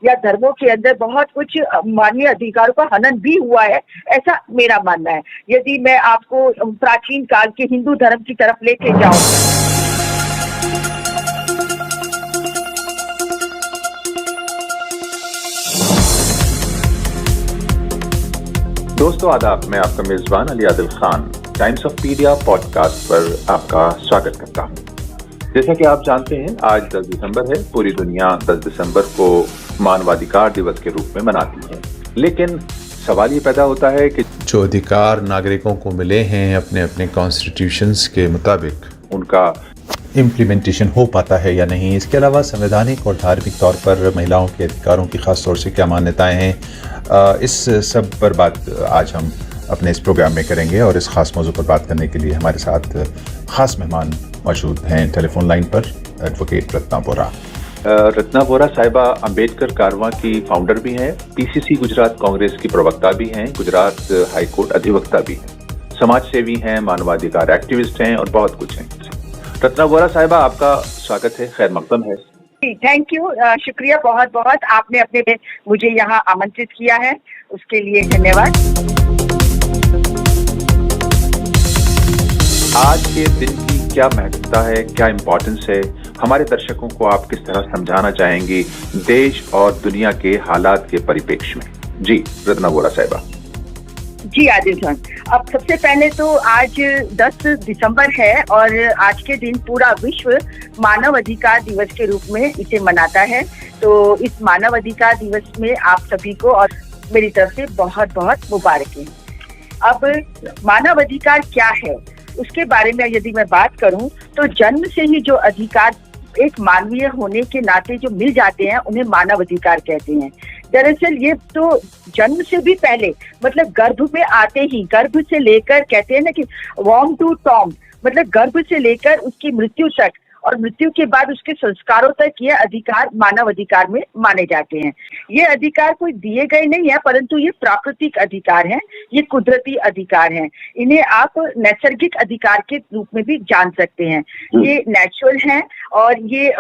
या धर्मों के अंदर बहुत कुछ मानवीय अधिकारों का हनन भी हुआ है, ऐसा मेरा मानना है। यदि मैं आपको प्राचीन काल के हिंदू धर्म की तरफ लेके जाऊं, दोस्तों आदाब, मैं आपका मेजबान Ali Adil Khan Times of Pedia podcast पर आपका स्वागत करता हूं। जैसा कि आप जानते हैं, आज 10 दिसंबर है। पूरी दुनिया 10 दिसंबर को मानवाधिकार दिवस के रूप में मनाती है। लेकिन सवाल ये पैदा होता है कि जो अधिकार नागरिकों को मिले हैं अपने अपने कॉन्स्टिट्यूशंस के मुताबिक, उनका इम्प्लीमेंटेशन हो पाता है या नहीं। इसके अलावा संवैधानिक और धार्मिक तौर पर महिलाओं के अधिकारों की खास तौर से क्या मान्यताएं हैं, इस सब पर बात आज हम अपने इस प्रोग्राम में करेंगे। और इस खास मौजू पर बात करने के लिए हमारे साथ खास मेहमान मौजूद हैं टेलीफोन लाइन पर, एडवोकेट रत्ना बोरा। रत्ना बोरा साहिबा अम्बेडकर कारवां की फाउंडर भी हैं, पीसीसी गुजरात कांग्रेस की प्रवक्ता भी हैं, गुजरात हाईकोर्ट अधिवक्ता भी हैं, समाज सेवी हैं, मानवाधिकार एक्टिविस्ट हैं और बहुत कुछ हैं। रत्ना बोरा साहिबा, आपका स्वागत है, खैर मकदम है। थैंक यू, शुक्रिया बहुत बहुत, आपने अपने मुझे यहाँ आमंत्रित किया है, उसके लिए धन्यवाद। आज के दिन की क्या महत्वता है, क्या इम्पोर्टेंस है, हमारे दर्शकों को आप किस तरह समझाना चाहेंगी देश और दुनिया के हालात के परिप्रेक्ष्य में? जी रत्ना बोरा साहिबा। जी आदिल खान, अब सबसे पहले तो आज 10 दिसंबर है और आज के दिन पूरा विश्व मानव अधिकार दिवस के रूप में इसे मनाता है। तो इस मानव अधिकार दिवस में आप सभी को और मेरी तरफ से बहुत बहुत मुबारकें। अब मानव अधिकार क्या है, उसके बारे में यदि मैं बात करूं तो जन्म से ही जो अधिकार एक मानवीय होने के नाते जो मिल जाते हैं उन्हें मानव अधिकार कहते हैं। दरअसल ये तो जन्म से भी पहले, मतलब गर्भ में आते ही, गर्भ से लेकर, कहते हैं ना कि वॉर्म टू टॉम, मतलब गर्भ से लेकर उसकी मृत्यु तक और मृत्यु के बाद उसके संस्कारों तक ये अधिकार मानव अधिकार में माने जाते हैं। ये अधिकार कोई दिए गए नहीं है, परंतु ये प्राकृतिक अधिकार हैं, ये कुदरती अधिकार हैं। इन्हें आप नैसर्गिक अधिकार के रूप में भी जान सकते हैं। ये नेचुरल हैं और ये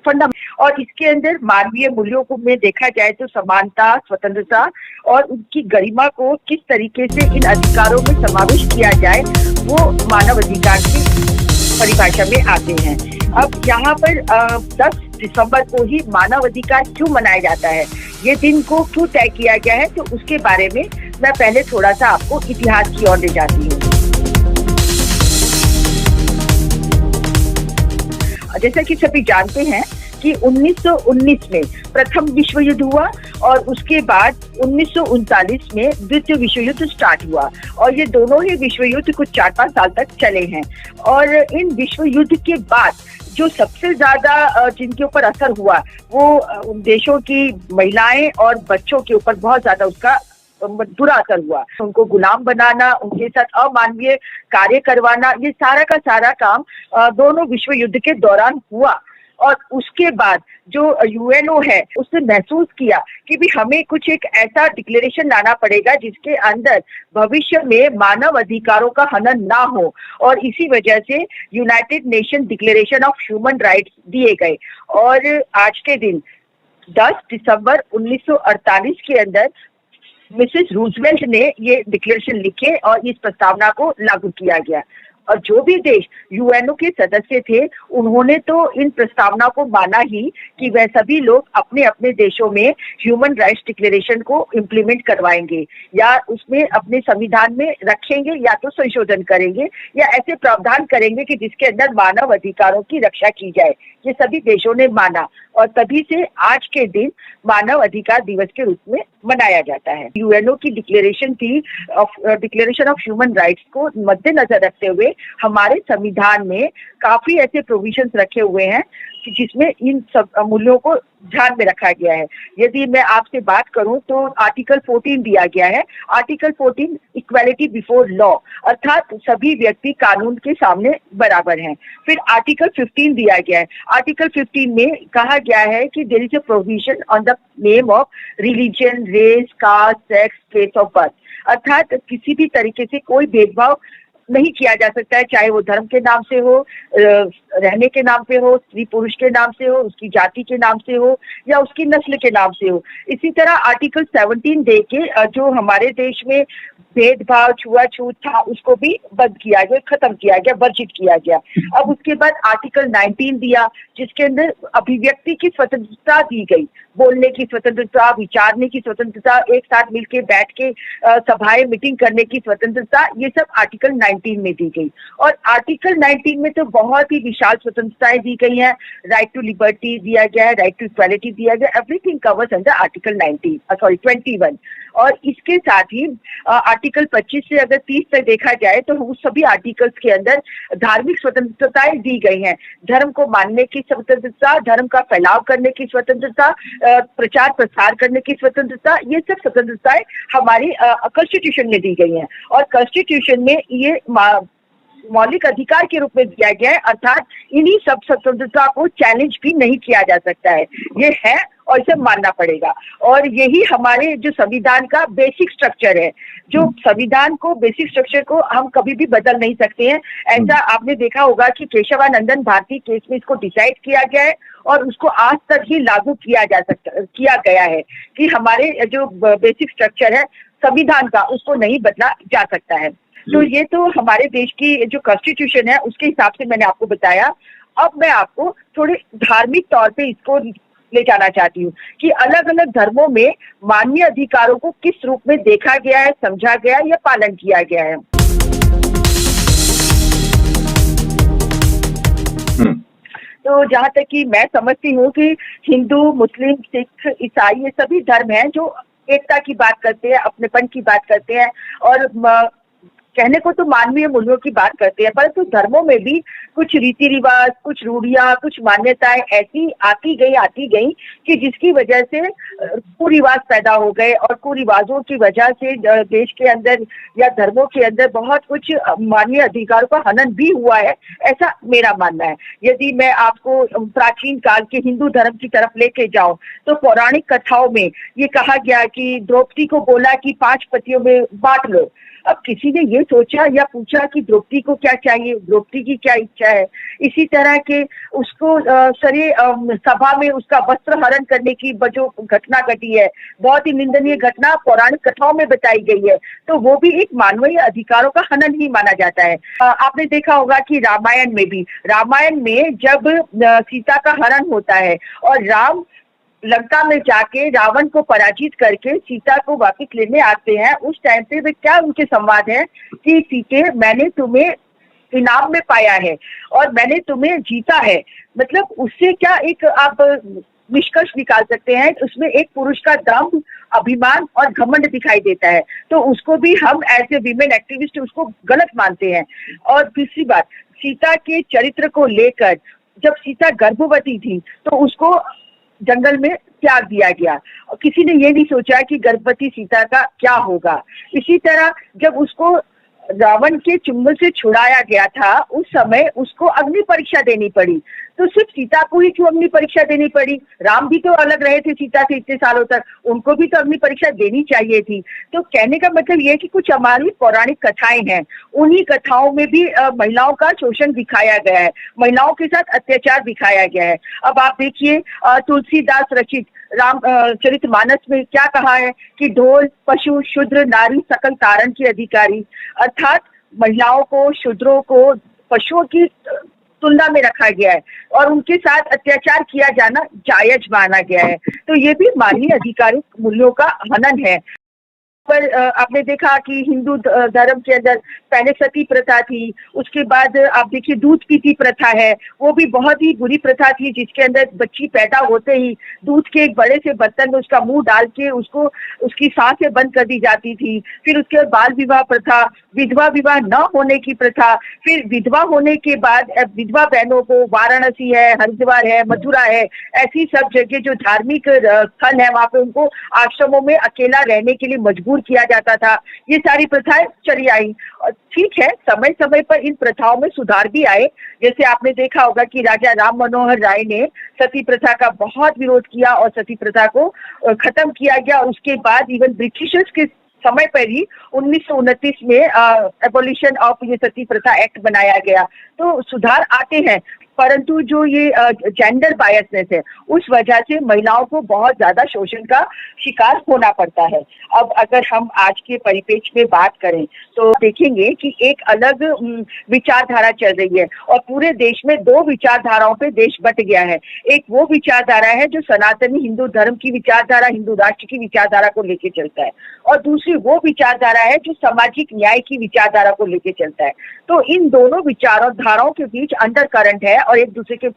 और इसके अंदर मानवीय मूल्यों को में देखा जाए तो समानता, स्वतंत्रता और उनकी गरिमा को किस तरीके से इन अधिकारों में समावेश किया जाए, वो मानव अधिकार की परिभाषा में आते हैं। अब यहाँ पर 10 दिसंबर को ही मानव अधिकार क्यों मनाया जाता है, ये दिन को क्यों तय किया गया है, तो उसके बारे में मैं पहले थोड़ा सा आपको इतिहास की ओर ले जाती हूँ। जैसा कि सभी जानते हैं कि 1919 में प्रथम विश्व युद्ध हुआ और उसके बाद 1939 में द्वितीय विश्व युद्ध स्टार्ट हुआ और ये दोनों ही विश्व युद्ध कुछ 4-5 साल तक चले हैं। और इन विश्व युद्ध के बाद जो सबसे ज्यादा जिनके ऊपर असर हुआ वो उन देशों की महिलाएं और बच्चों के ऊपर बहुत ज्यादा उसका बुरा असर हुआ। उनको गुलाम बनाना, उनके साथ अमानवीय कार्य करवाना, ये सारा का सारा काम दोनों विश्व युद्ध के दौरान हुआ। और उसके बाद जो यूएनओ है उसने महसूस किया कि भी हमें कुछ एक ऐसा डिक्लेरेशन लाना पड़ेगा जिसके अंदर भविष्य में मानव अधिकारों का हनन ना हो, और इसी वजह से United nation declaration of human rights दिए गए। और आज के दिन 10 दिसंबर 1948 के अंदर मिसेस रूजवेल्ट ने ये डिक्लेरेशन लिखे और इस प्रस्तावना को लागू किया गया। और जो भी देश यूएनओ के सदस्य थे उन्होंने तो इन प्रस्तावना को माना ही कि वह सभी लोग अपने अपने देशों में ह्यूमन राइट्स डिक्लेरेशन को इम्प्लीमेंट करवाएंगे या उसमें अपने संविधान में रखेंगे या तो संशोधन करेंगे या ऐसे प्रावधान करेंगे कि जिसके अंदर मानव अधिकारों की रक्षा की जाए। ये सभी देशों ने माना और तभी से आज के दिन मानव अधिकार दिवस के रूप में मनाया जाता है। यूएनओ की डिक्लेरेशन ऑफ ह्यूमन राइट्स को मद्देनजर रखते हुए हमारे संविधान में काफी ऐसे प्रोविजंस रखे हुए हैं कि जिसमें इन सब मूल्यों को ध्यान में रखा गया है। यदि मैं आपसे बात करूं तो आर्टिकल 14 दिया गया है। आर्टिकल 14 इक्वालिटी बिफोर लॉ, अर्थात सभी व्यक्ति कानून के सामने बराबर हैं। फिर आर्टिकल 15 दिया गया है। आर्टिकल 15 में कहा गया है कि there is a provision on the name of religion, race, caste, sex, place of birth, अर्थात किसी भी तरीके से कोई भेदभाव नहीं किया जा सकता है, चाहे वो धर्म के नाम से हो, रहने के नाम पे हो, स्त्री पुरुष के नाम से हो, उसकी जाति के नाम से हो या उसकी नस्ल के नाम से हो। इसी तरह आर्टिकल 17 दे के जो हमारे देश में भेदभाव छुआछूत था उसको भी बंद किया गया, खत्म किया गया, वर्जित किया गया। अब उसके बाद आर्टिकल 19 दिया जिसके अंदर अभिव्यक्ति की स्वतंत्रता दी गई, बोलने की स्वतंत्रता, विचारने की स्वतंत्रता, एक साथ मिलके बैठ के सभाएं मीटिंग करने की स्वतंत्रता, ये सब आर्टिकल 19 में दी गई। और आर्टिकल 19 में तो बहुत ही विशाल स्वतंत्रताएं दी गई हैं। राइट टू लिबर्टी दिया गया है, राइट टू इक्वालिटी दिया गया, एवरीथिंग कवर्स अंडर आर्टिकल 21। और इसके साथ ही आर्टिकल 25 से अगर 30 तक देखा जाए तो उस सभी आर्टिकल्स के अंदर धार्मिक स्वतंत्रताएं दी गई हैं। धर्म को मानने की स्वतंत्रता, धर्म का फैलाव करने की स्वतंत्रता, प्रचार प्रसार करने की स्वतंत्रता, ये सब स्वतंत्रताएं हमारी कॉन्स्टिट्यूशन में दी गई हैं। और कॉन्स्टिट्यूशन में ये मौलिक अधिकार के रूप में दिया गया है, अर्थात इन्हीं सब स्वतंत्रता को चैलेंज भी नहीं किया जा सकता है। ये है और इसे मानना पड़ेगा। और यही हमारे जो संविधान का बेसिक स्ट्रक्चर है, जो संविधान को, बेसिक स्ट्रक्चर को हम कभी भी बदल नहीं सकते हैं। ऐसा आपने देखा होगा कि केशवानंदन भारती केस में इसको डिसाइड किया गया है और उसको आज तक ही लागू किया गया है कि हमारे जो बेसिक स्ट्रक्चर है संविधान का, उसको नहीं बदला जा सकता है। तो ये तो हमारे देश की जो कॉन्स्टिट्यूशन है उसके हिसाब से मैंने आपको बताया। अब मैं आपको थोड़े धार्मिक तौर पे इसको ले जाना चाहती हूँ कि अलग अलग धर्मों में मानवीय अधिकारों को किस रूप में देखा गया है, समझा गया है या पालन किया गया है। तो जहाँ तक कि मैं समझती हूँ कि हिंदू, मुस्लिम, सिख, ईसाई ये सभी धर्म हैं जो एकता की बात करते हैं, अपनेपन की बात करते हैं और कहने को तो मानवीय मूल्यों की बात करते हैं, परंतु धर्मों में भी कुछ रीति रिवाज, कुछ रूढ़ियां, कुछ मान्यताएं ऐसी आती गई कि जिसकी वजह से कुरिवाज पैदा हो गए और कुरिवाजों की वजह से देश के अंदर या धर्मों के अंदर बहुत कुछ मानवीय अधिकारों का हनन भी हुआ है, ऐसा मेरा मानना है। यदि मैं आपको प्राचीन काल के हिंदू धर्म की तरफ लेके जाऊं तो पौराणिक कथाओं में ये कहा गया कि द्रौपदी को बोला कि 5 पतियों में बांट लो। अब किसी ने ये सोचा या पूछा कि द्रौपदी को क्या चाहिए, द्रौपदी की क्या इच्छा है। इसी तरह के उसको सरे सभा में उसका वस्त्र हरण करने की जो घटना घटी है, बहुत ही निंदनीय घटना पौराणिक कथाओं में बताई गई है, तो वो भी एक मानवीय अधिकारों का हनन ही माना जाता है। आपने देखा होगा कि रामायण में जब सीता का हरण होता है और राम लंका में जाके रावण को पराजित करके सीता को वापस लेने आते हैं, उस टाइम पे वे क्या उनके संवाद है कि सीते, मैंने तुम्हें इनाम में पाया है और मैंने तुम्हें जीता है। मतलब उससे क्या एक आप निष्कर्ष निकाल सकते हैं, उसमें एक पुरुष का दम, अभिमान और घमंड दिखाई देता है। तो उसको भी हम एज ए वीमेन एक्टिविस्ट उसको गलत मानते हैं। और दूसरी बात, सीता के चरित्र को लेकर जब सीता गर्भवती थी तो उसको जंगल में त्याग दिया गया। किसी ने ये नहीं सोचा कि गर्भवती सीता का क्या होगा। इसी तरह जब उसको रावण के चुंगल से छुड़ाया गया था, उस समय उसको अग्नि परीक्षा देनी पड़ी। तो सिर्फ सीता को ही क्यों अग्नि परीक्षा देनी पड़ी? राम भी तो अलग रहे थे सीता से इतने सालों तक, उनको भी तो अग्नि परीक्षा देनी चाहिए थी। तो कहने का मतलब ये है कि कुछ हमारी पौराणिक कथाएं हैं, उन्हीं कथाओं में भी महिलाओं का शोषण दिखाया गया है, महिलाओं के साथ अत्याचार दिखाया गया है। अब आप देखिए तुलसीदास रचित रामचरितमानस में क्या कहा है कि ढोल, पशु, शूद्र, नारी सकल तारण की अधिकारी, अर्थात महिलाओं को, शूद्रों को पशुओं की तुलना में रखा गया है और उनके साथ अत्याचार किया जाना जायज माना गया है। तो ये भी मानवीय अधिकारिक मूल्यों का हनन है। पर आपने देखा कि हिंदू धर्म के अंदर पहले सती प्रथा थी, उसके बाद आप देखिए दूध पीती प्रथा है, वो भी बहुत ही बुरी प्रथा थी, जिसके अंदर बच्ची पैदा होते ही दूध के एक बड़े से बर्तन में उसका मुंह डाल के उसको उसकी सांसें बंद कर दी जाती थी। फिर उसके बाद बाल विवाह प्रथा, विधवा विवाह न होने की प्रथा, फिर विधवा होने के बाद विधवा बहनों को वाराणसी है, हरिद्वार है, मथुरा है, ऐसी सब जगह जो धार्मिक स्थल है वहां पे उनको आश्रमों में अकेला रहने के लिए मजबूर किया जाता था। ये सारी प्रथाएं चली आई। ठीक है, समय समय पर इन प्रथाओं में सुधार भी आए। जैसे आपने देखा होगा कि राजा राम मनोहर राय ने सती प्रथा का बहुत विरोध किया और सती प्रथा को खत्म किया गया। और उसके बाद इवन ब्रिटिशर्स के समय पर ही 1929 में एबोलिशन ऑफ ये सती प्रथा एक्ट बनाया गया। तो सुधार आते हैं। परंतु जो ये जेंडर बायसनेस है उस वजह से महिलाओं को बहुत ज्यादा शोषण का शिकार होना पड़ता है। अब अगर हम आज के परिप्रेक्ष्य में बात करें तो देखेंगे कि एक अलग विचारधारा चल रही है और पूरे देश में दो विचारधाराओं पे देश बट गया है। एक वो विचारधारा है जो सनातनी हिंदू धर्म की विचारधारा, हिंदू राष्ट्र की विचारधारा को लेके चलता है, और दूसरी वो विचारधारा है जो सामाजिक न्याय की विचारधारा को लेके चलता है। तो इन दोनों विचारधाराओं के बीच अंडर करंट है और एक दूसरे के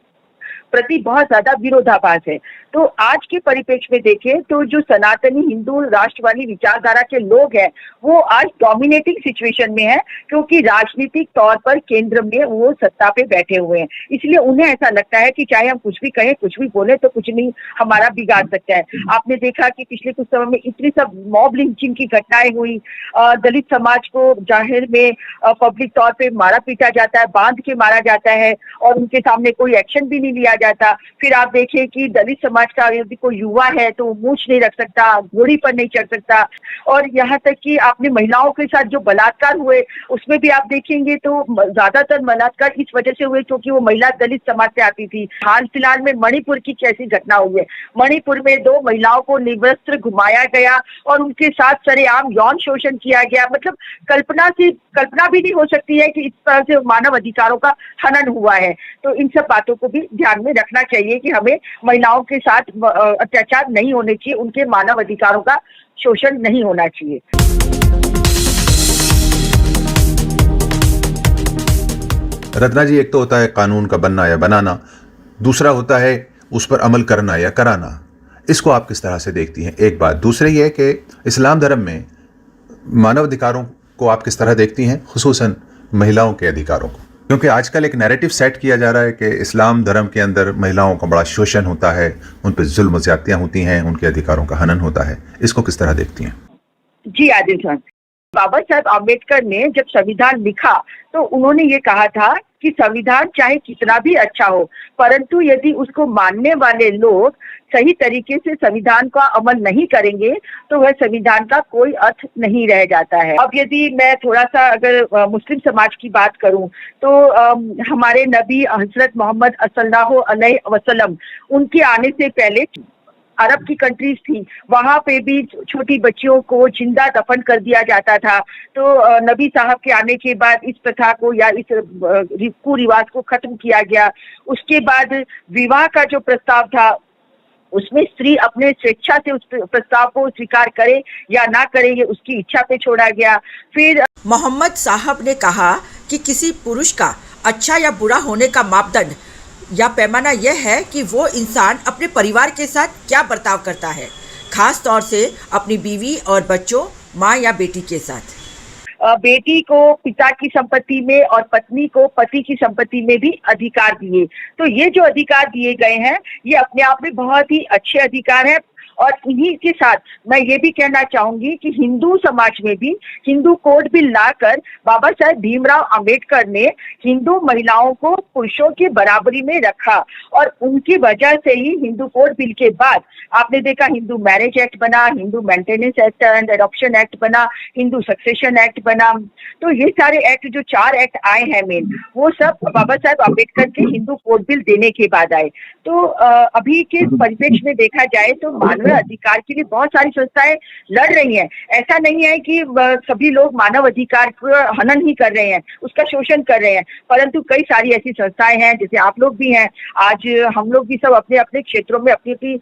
प्रति बहुत ज्यादा विरोधाभास है। तो आज के परिप्रेक्ष्य में देखें तो जो सनातनी हिंदू राष्ट्रवादी विचारधारा के लोग हैं वो आज डोमिनेटिंग सिचुएशन में है, क्योंकि राजनीतिक तौर पर केंद्र में वो सत्ता पे बैठे हुए हैं। इसलिए उन्हें ऐसा लगता है कि चाहे हम कुछ भी कहें, कुछ भी बोले, तो कुछ नहीं हमारा बिगाड़ सकता है। आपने देखा कि पिछले कुछ समय में इतनी सब मॉब लिंचिंग की घटनाएं हुई, दलित समाज को जाहिर में पब्लिक तौर पे मारा पीटा जाता है, बांध के मारा जाता है और उनके सामने कोई एक्शन भी नहीं लिया जाता। फिर आप देखें कि दलित समाज का यदि कोई युवा है तो वो मूंछ नहीं रख सकता, घोड़ी पर नहीं चढ़ सकता, और यहाँ तक कि आपने महिलाओं के साथ जो बलात्कार हुए उसमें भी आप देखेंगे तो ज्यादातर बलात्कार इस वजह से हुए क्योंकि वो महिला दलित समाज से आती थी। हाल फिलहाल में मणिपुर की कैसी घटना हुई है, मणिपुर में 2 महिलाओं को निर्वस्त्र घुमाया गया और उनके साथ सरेआम यौन शोषण किया गया। मतलब कल्पना भी नहीं हो सकती है कि इस तरह से मानव अधिकारों का हनन हुआ है। तो इन सब बातों को भी ध्यान में रखना चाहिए कि हमें महिलाओं के साथ अत्याचार नहीं होने चाहिए, उनके मानव अधिकारों का शोषण नहीं होना चाहिए। रत्ना जी, एक तो होता है कानून का बनना या बनाना, दूसरा होता है उस पर अमल करना या कराना। इसको आप किस तरह से देखती हैं? एक बात। दूसरी ये कि इस्लाम धर्म में मानव अधिकारों को आप किस तरह देखती हैं, खुसूसन महिलाओं के अधिकारों को? क्योंकि आजकल एक नैरेटिव सेट किया जा रहा है कि इस्लाम धर्म के अंदर महिलाओं का बड़ा शोषण होता है, उन पर जुल्म ज़्यादतियाँ होती हैं, उनके अधिकारों का हनन होता है। इसको किस तरह देखती हैं? जी आदिल खान, बाबा साहब आम्बेडकर ने जब संविधान लिखा तो उन्होंने ये कहा था कि संविधान चाहे कितना भी अच्छा हो, परंतु यदि उसको मानने वाले लोग सही तरीके से संविधान का अमल नहीं करेंगे तो वह संविधान का कोई अर्थ नहीं रह जाता है। अब यदि मैं थोड़ा सा अगर मुस्लिम समाज की बात करूं तो हमारे नबी हजरत मोहम्मद सल्लल्लाहु अलैहि वसल्लम, उनके आने से पहले अरब की कंट्रीज थी, वहां पे भी छोटी बच्चियों को जिंदा दफन कर दिया जाता था। तो नबी साहब के आने के बाद इस प्रथा को या इस कुरिवाज को खत्म किया गया। उसके बाद विवाह का जो प्रस्ताव था उसमें स्त्री अपने स्वेच्छा से उस प्रस्ताव को स्वीकार करे या ना करे ये उसकी इच्छा पे छोड़ा गया। फिर मोहम्मद साहब ने कहा कि किसी पुरुष का अच्छा या बुरा होने का मापदंड या पैमाना यह है कि वो इंसान अपने परिवार के साथ क्या बर्ताव करता है, खास तौर से अपनी बीवी और बच्चों, माँ या बेटी के साथ। बेटी को पिता की संपत्ति में और पत्नी को पति की संपत्ति में भी अधिकार दिए। तो ये जो अधिकार दिए गए हैं ये अपने आप में बहुत ही अच्छे अधिकार हैं। और इन्हीं के साथ मैं ये भी कहना चाहूंगी कि हिंदू समाज में भी हिंदू कोड बिल लाकर बाबा साहेब भीमराव अंबेडकर ने हिंदू महिलाओं को पुरुषों के बराबरी में रखा, और उनकी वजह से ही हिंदू कोड बिल के बाद आपने देखा हिंदू मैरिज एक्ट बना, Hindu maintenance act and adoption act बना, हिंदू सक्सेशन एक्ट बना। तो ये सारे एक्ट जो 4 एक्ट आए हैं मेन, वो सब बाबा साहेब अम्बेडकर के हिंदू कोड बिल देने के बाद आए। तो अभी के परिप्रेक्ष्य में देखा जाए तो मानव अधिकार के लिए बहुत सारी संस्थाएं लड़ रही हैं। ऐसा नहीं है कि सभी लोग मानव अधिकार का हनन ही कर रहे हैं, उसका शोषण कर रहे हैं, परंतु कई सारी ऐसी संस्थाएं हैं जैसे आप लोग भी हैं। आज हम लोग भी सब अपने अपने क्षेत्रों में अपनी अपनी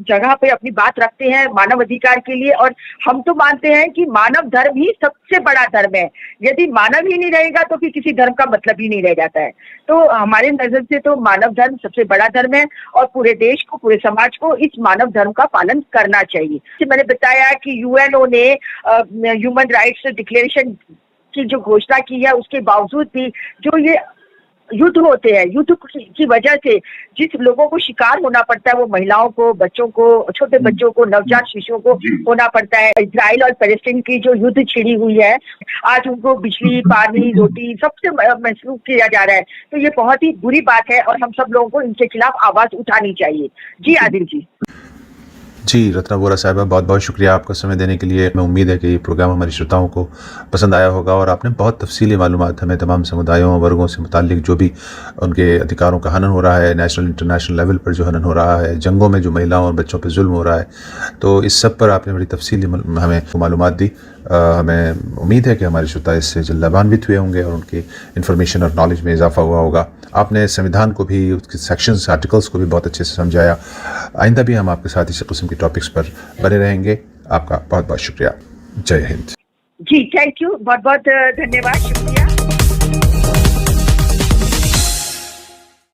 जगह पे अपनी बात रखते हैं मानव अधिकार के लिए, और हम तो मानते हैं कि मानव धर्म ही सबसे बड़ा धर्म है। यदि मानव ही नहीं रहेगा तो फिर किसी धर्म का मतलब ही नहीं रह जाता है। तो हमारे नजर से तो मानव धर्म सबसे बड़ा धर्म है और पूरे देश को, पूरे समाज को इस मानव धर्म का पालन करना चाहिए। मैंने बताया कि यूएनओ ने ह्यूमन राइट्स डिक्लेरेशन की जो घोषणा की है उसके बावजूद भी जो ये युद्ध होते हैं, युद्ध की वजह से जिस लोगों को शिकार होना पड़ता है वो महिलाओं को, बच्चों को, छोटे बच्चों को, नवजात शिशुओं को होना पड़ता है। इजराइल और पैलेस्टीन की जो युद्ध छिड़ी हुई है, आज उनको बिजली, पानी, रोटी सबसे महसूस किया जा रहा है। तो ये बहुत ही बुरी बात है और हम सब लोगों को इनके खिलाफ आवाज उठानी चाहिए। जी आदिल जी। जी, रत्ना वोरा साहिबा, बहुत बहुत शुक्रिया आपका समय देने के लिए। मैं उम्मीद है कि ये प्रोग्राम हमारे श्रोताओं को पसंद आया होगा और आपने बहुत तफसीली मालूमात हमें तमाम समुदायों वर्गों से मुताल्लिक जो भी उनके अधिकारों का हनन हो रहा है, नेशनल इंटरनेशनल लेवल पर जो हनन हो रहा है, जंगों में जो महिलाओं और बच्चों पर जुल्म हो रहा है, तो इस सब पर आपने बड़ी तफसीली हमें मालूमात दी। हमें उम्मीद है कि हमारे श्रोता इससे जल्द लाभान्वित हुए होंगे और उनकी इन्फॉर्मेशन और नॉलेज में इजाफा हुआ होगा। आपने संविधान को भी, उसके सेक्शंस, आर्टिकल्स को भी बहुत अच्छे से समझाया। आइंदा भी हम आपके साथ इसी किस्म के टॉपिक्स पर बने रहेंगे। आपका बहुत बहुत शुक्रिया। जय हिंद। जी, थैंक यू, बहुत बहुत धन्यवाद, शुक्रिया।